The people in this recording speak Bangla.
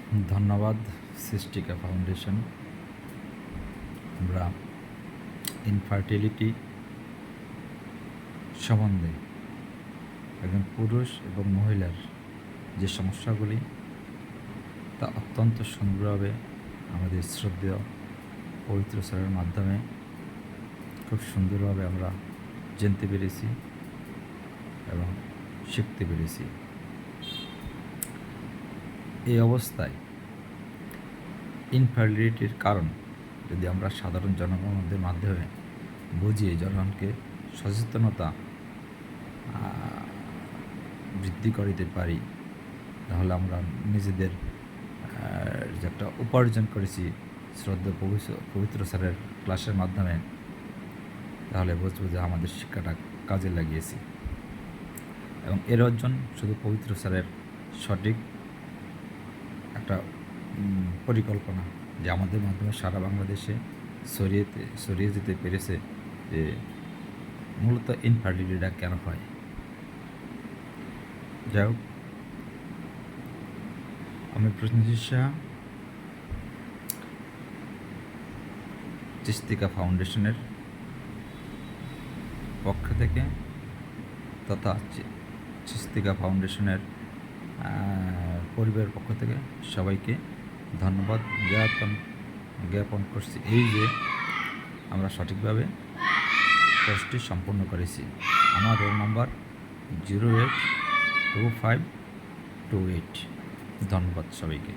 ধন্যবাদ সৃষ্টিকা ফাউন্ডেশন। আমরা ইনফার্টিলিটি সম্বন্ধে একজন পুরুষ এবং মহিলার যে সমস্যাগুলি তা অত্যন্ত সুন্দরভাবে আমাদের শ্রদ্ধেয় পবিত্র স্যারের মাধ্যমে খুব সুন্দরভাবে আমরা জানতে পেরেছি এবং শিখতে পেরেছি। এই অবস্থায় ইনফার্টিলিটির কারণ যদি আমরা সাধারণ জনগণদের মাধ্যমে বুঝিয়ে জনগণকে সচেতনতা বৃদ্ধি করিতে পারি, তাহলে আমরা নিজেদের যে একটা উপার্জন করেছি শ্রদ্ধা পবিত্র স্যারের ক্লাসের মাধ্যমে, তাহলে বুঝবো যে আমাদের শিক্ষাটা কাজে লাগিয়েছি। এবং এর অর্জন শুধু পবিত্র স্যারের সঠিক একটা পরিকল্পনা, যে আমাদের মাধ্যমে সারা বাংলাদেশে ছড়িয়ে যেতে পেরেছে যে মূলত ইনফার্টিলিটিটা কেন হয়। যাই হোক, আমি প্রতিনিধি চিস্তিকা ফাউন্ডেশনের পক্ষ থেকে তথা চিস্তিকা ফাউন্ডেশনের পরিবারের পক্ষ থেকে সবাইকে ধন্যবাদ জ্ঞাপন করছি, এই যে আমরা সঠিকভাবে কোর্সটি সম্পূর্ণ করেছি। আমার রোল নাম্বার 082528। ধন্যবাদ সবাইকে।